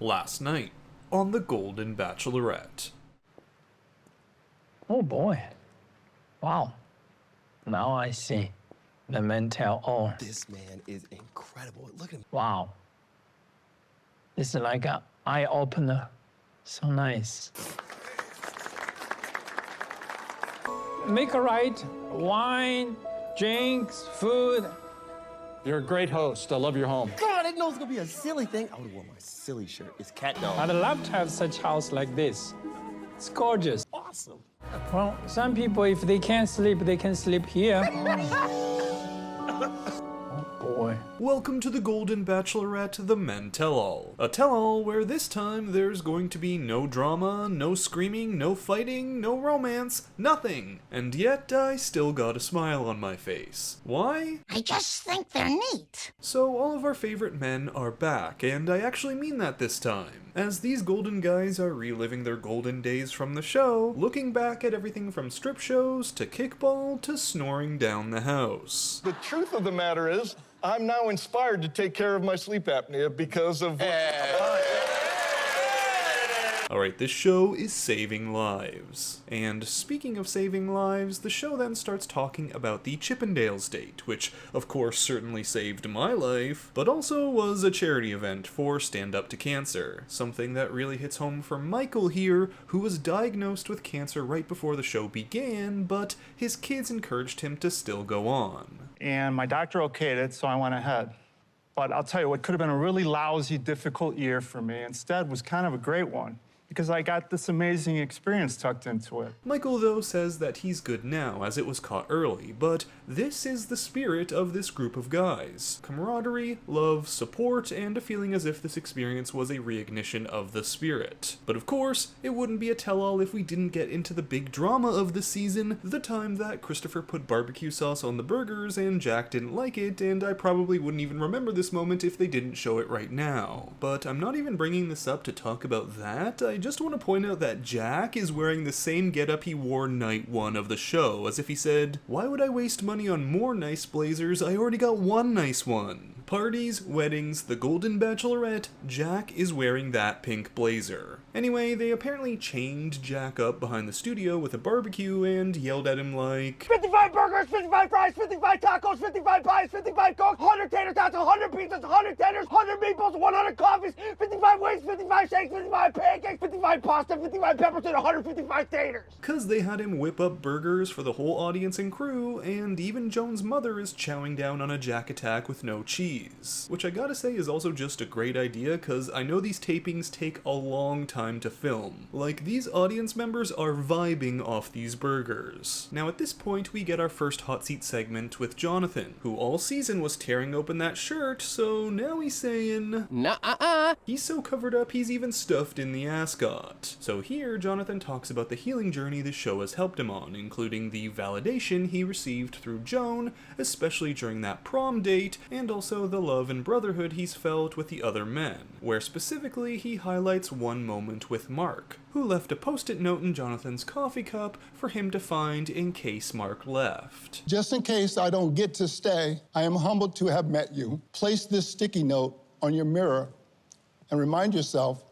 Last night on the Golden Bachelorette. Oh boy. Wow. Now I see. The men tell all. This man is incredible. Look at him. Wow. This is like an eye opener. So nice. Make a right. Wine, drinks, food. You're a great host. I love your home. God, I didn't know it was gonna be a silly thing. I would have worn my silly shirt. It's cat dog. I'd love to have such house like this. It's gorgeous. Awesome. Well, some people, if they can't sleep, they can sleep here. Oh boy. Welcome to the Golden Bachelorette, the Men Tell-All. A tell-all where this time there's going to be no drama, no screaming, no fighting, no romance, nothing. And yet I still got a smile on my face. Why? I just think they're neat. So all of our favorite men are back, and I actually mean that this time, as these golden guys are reliving their golden days from the show, looking back at everything from strip shows to kickball to snoring down the house. The truth of the matter is, I'm now inspired to take care of my sleep apnea because of... Alright, this show is saving lives. And speaking of saving lives, the show then starts talking about the Chippendales date, which of course certainly saved my life, but also was a charity event for Stand Up to Cancer. Something that really hits home for Michael here, who was diagnosed with cancer right before the show began, but his kids encouraged him to still go on. And my doctor okayed it, so I went ahead. But I'll tell you, what could have been a really lousy, difficult year for me instead was kind of a great one, because I got this amazing experience tucked into it. Michael, though, says that he's good now, as it was caught early, but this is the spirit of this group of guys. Camaraderie, love, support, and a feeling as if this experience was a reignition of the spirit. But of course, it wouldn't be a tell-all if we didn't get into the big drama of the season, the time that Christopher put barbecue sauce on the burgers and Jack didn't like it, and I probably wouldn't even remember this moment if they didn't show it right now. But I'm not even bringing this up to talk about that. I just want to point out that Jack is wearing the same getup he wore night one of the show, as if he said, "Why would I waste money on more nice blazers? I already got one nice one." Parties, weddings, the Golden Bachelorette, Jack is wearing that pink blazer. Anyway, they apparently chained Jack up behind the studio with a barbecue and yelled at him like, 55 burgers, 55 fries, 55 tacos, 55 pies, 55 cokes, 100 tater tots, 100 pizzas, 100 tenders, 100 meatballs, 100 coffees, 55 wings, 55 shakes, 55 pancakes, 55 pasta, 55 peppers, and 155 taters. Cause they had him whip up burgers for the whole audience and crew, and even Joan's mother is chowing down on a Jack attack with no cheese. Which I gotta say is also just a great idea, cause I know these tapings take a long time to film. Like, these audience members are vibing off these burgers. Now at this point we get our first hot seat segment with Jonathan, who all season was tearing open that shirt, so now he's saying, Nuh-uh-uh. He's so covered up he's even stuffed in the ascot. So here Jonathan talks about the healing journey the show has helped him on, including the validation he received through Joan, especially during that prom date, and also the love and brotherhood he's felt with the other men, where specifically he highlights one moment with Mark, who left a post-it note in Jonathan's coffee cup for him to find in case Mark left. Just in case I don't get to stay, I am humbled to have met you. Place this sticky note on your mirror and remind yourself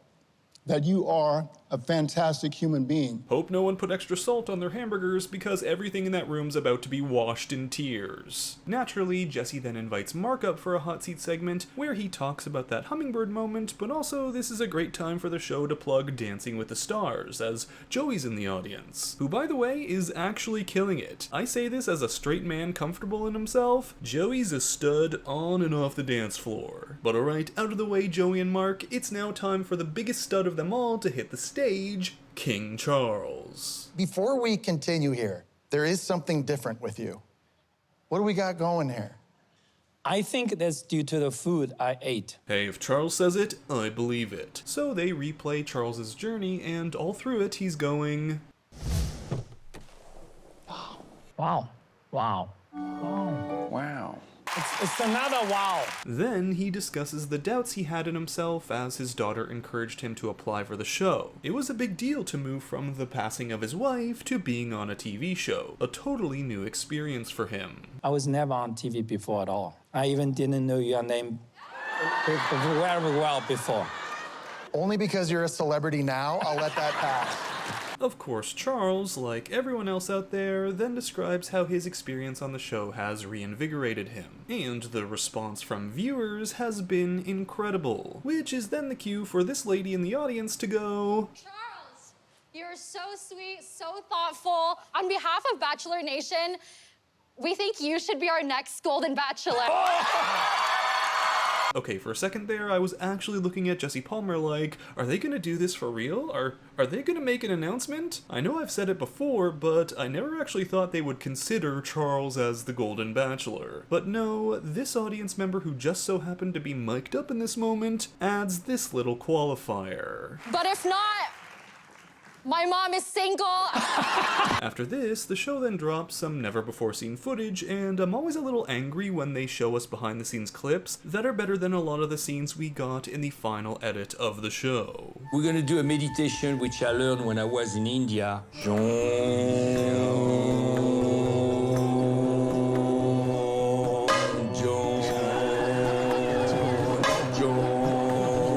that you are a fantastic human being. Hope no one put extra salt on their hamburgers because everything in that room's about to be washed in tears. Naturally, Jesse then invites Mark up for a hot seat segment where he talks about that hummingbird moment, but also this is a great time for the show to plug Dancing with the Stars, as Joey's in the audience, who by the way is actually killing it. I say this as a straight man comfortable in himself. Joey's a stud on and off the dance floor. But alright, out of the way Joey and Mark, it's now time for the biggest stud of them all to hit the stage, King Charles. Before we continue here, there is something different with you. What do we got going here? I think that's due to the food I ate. Hey, if Charles says it, I believe it. So they replay Charles's journey, and all through it he's going, Wow. Wow. Wow. Wow. It's another wow. Then he discusses the doubts he had in himself as his daughter encouraged him to apply for the show. It was a big deal to move from the passing of his wife to being on a TV show, a totally new experience for him. I was never on TV before at all. I even didn't know your name very well before. Only because you're a celebrity now, I'll let that pass. Of course, Charles, like everyone else out there, then describes how his experience on the show has reinvigorated him, and the response from viewers has been incredible, which is then the cue for this lady in the audience to go, Charles, you're so sweet, so thoughtful. On behalf of Bachelor Nation, we think you should be our next Golden Bachelor. Okay, for a second there, I was actually looking at Jesse Palmer like, are they gonna do this for real? Are they gonna make an announcement? I know I've said it before, but I never actually thought they would consider Charles as the Golden Bachelor. But no, this audience member who just so happened to be mic'd up in this moment adds this little qualifier. But if not, my mom is single. After this, the show then drops some never-before-seen footage, and I'm always a little angry when they show us behind-the-scenes clips that are better than a lot of the scenes we got in the final edit of the show. We're gonna do a meditation which I learned when I was in India.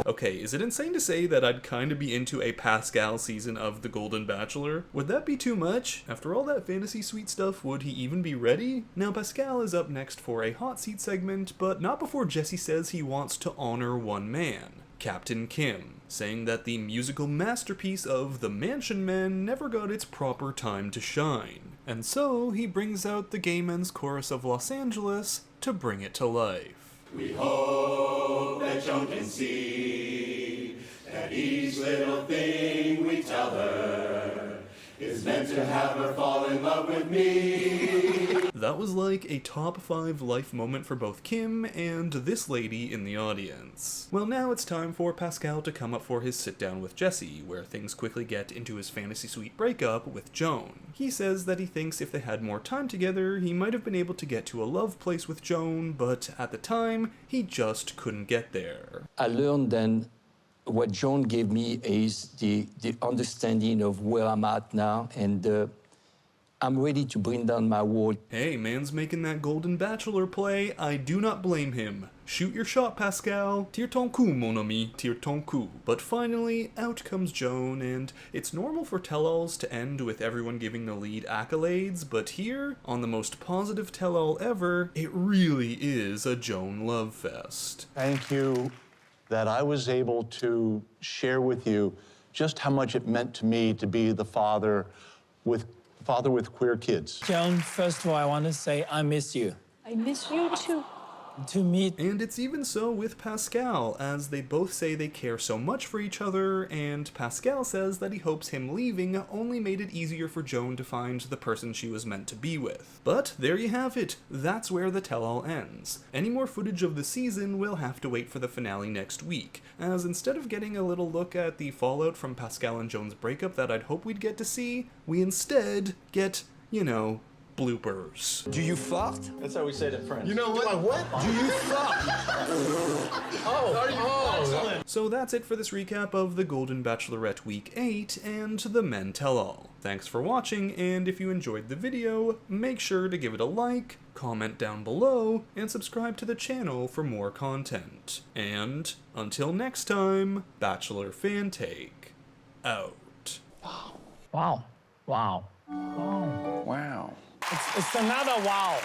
Okay, is it insane to say that I'd kinda be into a Pascal season of The Golden Bachelor? Would that be too much? After all that fantasy suite stuff, would he even be ready? Now, Pascal is up next for a hot seat segment, but not before Jesse says he wants to honor one man, Captain Kim, saying that the musical masterpiece of The Mansion Men never got its proper time to shine. And so, he brings out the Gay Men's Chorus of Los Angeles to bring it to life. We hope that Joan can see that each little thing we tell her is meant to have her fall in love with me. That was like a top 5 life moment for both Kim and this lady in the audience. Well, now it's time for Pascal to come up for his sit down with Jesse, where things quickly get into his fantasy suite breakup with Joan. He says that he thinks if they had more time together, he might have been able to get to a love place with Joan, but at the time, he just couldn't get there. I learned then what Joan gave me is the understanding of where I'm at now, and I'm ready to bring down my wall. Hey, man's making that Golden Bachelor play. I do not blame him. Shoot your shot, Pascal. Tire ton coup, mon ami. Tire ton coup. But finally, out comes Joan, and it's normal for tell-alls to end with everyone giving the lead accolades, but here, on the most positive tell-all ever, it really is a Joan love fest. Thank you that I was able to share with you just how much it meant to me to be the father with queer kids. Joan, first of all, I want to say I miss you. I miss you too. To meet. And it's even so with Pascal, as they both say they care so much for each other, and Pascal says that he hopes him leaving only made it easier for Joan to find the person she was meant to be with. But there you have it, that's where the tell-all ends. Any more footage of the season will have to wait for the finale next week, as instead of getting a little look at the fallout from Pascal and Joan's breakup that I'd hope we'd get to see, we instead get, you know, bloopers. Do you fart? That's how we say it in French. You know what? Do you fart? Oh. So that's it for this recap of the Golden Bachelorette Week 8 and the Men Tell All. Thanks for watching, and if you enjoyed the video, make sure to give it a like, comment down below, and subscribe to the channel for more content. And until next time, Bachelor Fan Take out. Wow. Wow. Wow. Wow. It's another wow.